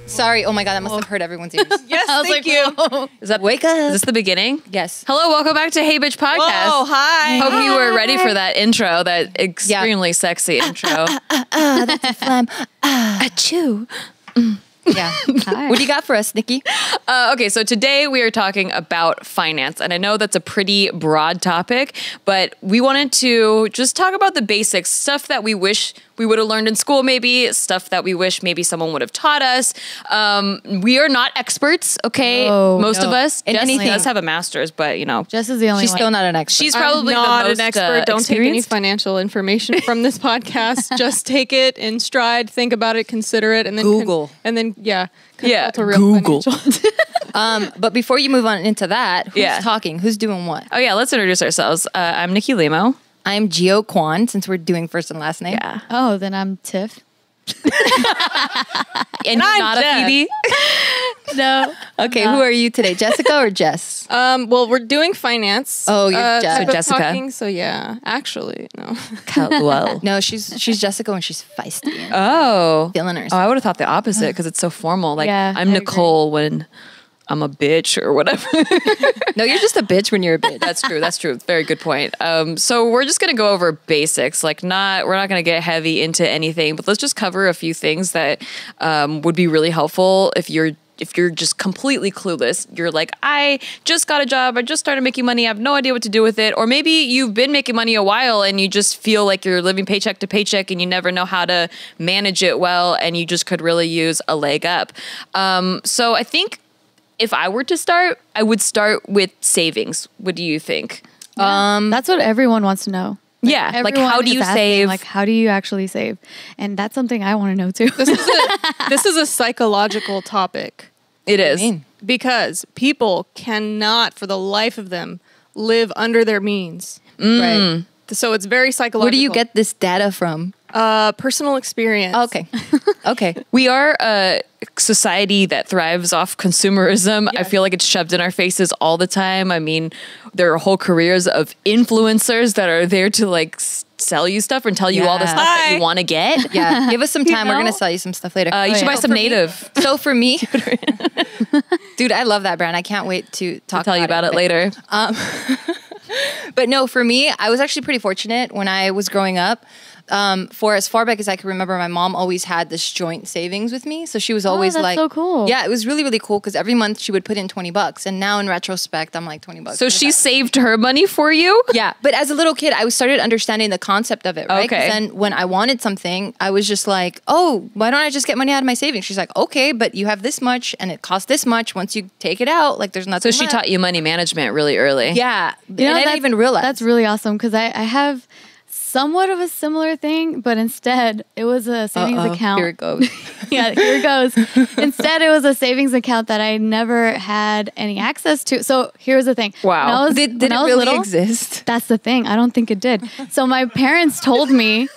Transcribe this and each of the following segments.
Sorry. Oh my God, that must have hurt everyone's ears. Yes, thank you. Is that wake up? Is this the beginning? Yes. Hello, welcome back to Hey Bitch Podcast. Oh, hi. Hope you were ready for that intro, that extremely sexy intro. That's a phlegm. Achoo. Yeah. What do you got for us, Nikki? Okay, so today we are talking about finance, and I know that's a pretty broad topic, but we wanted to just talk about the basics, stuff that we wish we would have learned in school, maybe stuff that we wish maybe someone would have taught us. We are not experts, okay? Most of us. Jess does have a master's, but you know, Jess is the only She's one. still not an expert. she's probably not the most an expert. Don't take any experienced. financial information from this podcast. Just take it in stride, think about it, consider it, and then Google. consult a real financial. But before you move on into that, who's Yeah. talking? Who's doing what? Oh yeah, let's introduce ourselves. I'm Nikki Limo. I'm Gio Kwan, since we're doing first and last name. Yeah. Oh, then I'm Tiff. And you're not a Phoebe? No. Okay, who are you today? Jessica or Jess? Well, we're doing finance. Oh, you're Jess. type of Jessica. talking, so yeah, actually, no. Caldwell. No, she's Jessica when she's feisty. And Oh. feeling herself. Oh, I would have thought the opposite because it's so formal. Like, Yeah, I'm I Nicole when I'm a bitch or whatever. No, you're just a bitch when you're a bitch. That's true. That's true. Very good point. So we're just gonna go over basics. Like, we're not gonna get heavy into anything, but let's just cover a few things that would be really helpful if you're just completely clueless. You're like, I just got a job, I just started making money, I have no idea what to do with it. Or maybe you've been making money a while and you just feel like you're living paycheck to paycheck and you never know how to manage it well, and you just could really use a leg up. So I think if I were to start, I would start with savings. What do you think? That's what everyone wants to know. Yeah, like Everyone how do is you asking, save? Like, how do you actually save? And that's something I want to know too. This is a psychological topic It is. because people cannot, for the life of them, live under their means. Right. So it's very psychological. Where do you get this data from? Personal experience? Okay. Okay. We are a society that thrives off consumerism. I feel like it's shoved in our faces all the time. I mean, there are whole careers of influencers that are there to like sell you stuff and tell you all the Yeah. stuff that you want to get. Yeah. Give us some time. We're know? going to sell you some stuff later. You should buy some For me- Native. So for me, dude, I love that brand. I can't wait to I'll tell you about it later. But no, for me, I was actually pretty fortunate when I was growing up. For as far back as I can remember, my mom always had this joint savings with me. So she was always that's like, so cool. Yeah, it was really, really cool because every month she would put in $20. And now in retrospect, I'm like $20. So she saved her money for you? Yeah, but as a little kid, I started understanding the concept of it, right? 'Cause Okay. then when I wanted something, I was just like, oh, why don't I just get money out of my savings? She's like, okay, but you have this much and it costs this much. Once you take it out, like there's nothing So she left. taught you money management really early. Yeah. You know, and I didn't even realize. That's really awesome because I have somewhat of a similar thing, but instead it was a savings account. Here it goes. Yeah, here it goes. Instead, it was a savings account that I never had any access to. So here's the thing. Wow. When I was, Did when it I was really little, exist? That's the thing. I don't think it did. So my parents told me.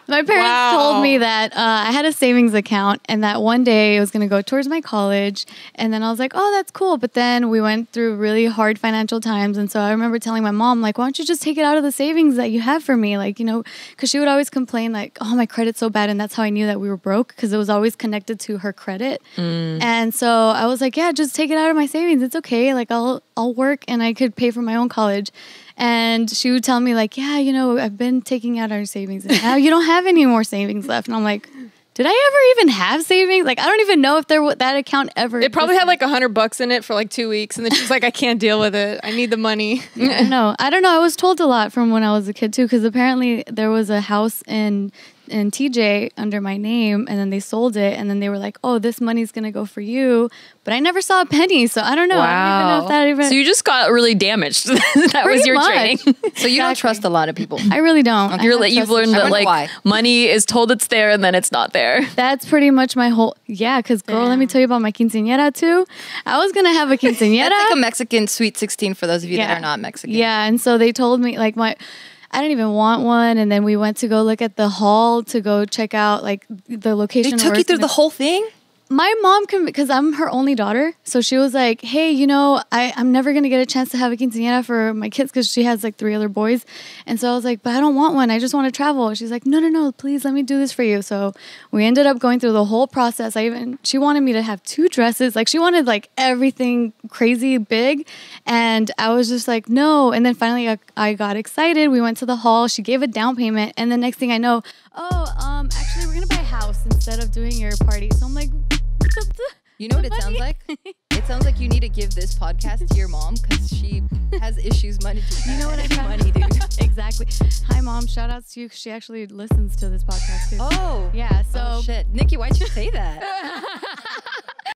Told me that I had a savings account and that one day it was going to go towards my college. And then I was like, oh, that's cool. But then we went through really hard financial times. And so I remember telling my mom, like, why don't you just take it out of the savings that you have for me? Like, you know, because she would always complain like, oh, my credit's so bad. And that's how I knew that we were broke because it was always connected to her credit. And so I was like, yeah, just take it out of my savings. It's okay. Like, I'll work and I could pay for my own college. And she would tell me like, yeah, you know, I've been taking out our savings and now you don't have any more savings left. And I'm like, did I ever even have savings? Like, I don't even know if that account ever It probably had existed. like $100 in it for like 2 weeks, and then she's like, I can't deal with it. I need the money. I don't know. I was told a lot from when I was a kid too, because apparently there was a house in TJ under my name, and then they sold it, and then they were like, oh, this money's gonna go for you, but I never saw a penny, so I don't know. I don't even know if that even. So you just got really damaged. That was Pretty your much. training. So you don't trust a lot of people. I really don't. You've learned I that wonder like why. money is told it's there and then it's not there. That's pretty much my whole, because girl, let me tell you about my quinceañera too. I was going to have a quinceañera. That's like a Mexican sweet 16 for those of you that are not Mexican. Yeah, and so they told me, like, I didn't even want one, and then we went to go look at the hall to go check out, like, the location. They took you through the whole thing? My mom can, because I'm her only daughter, so she was like, hey, you know, I'm never going to get a chance to have a quinceañera for my kids because she has like 3 other boys. And so I was like, but I don't want one. I just want to travel. She's like, no, please let me do this for you. So we ended up going through the whole process. She wanted me to have 2 dresses. Like she wanted like everything crazy big. And I was just like, no. And then finally I got excited. We went to the hall. She gave a down payment. And the next thing I know, actually we're going to buy a house instead of doing your party. So I'm like, you know what it sounds like? It sounds like you need to give this podcast to your mom because she has issues money. You know what I mean? Money, dude. Exactly. Hi, Mom. Shout outs to you. She actually listens to this podcast too. Oh. Yeah. So shit. Nikki, why'd you say that?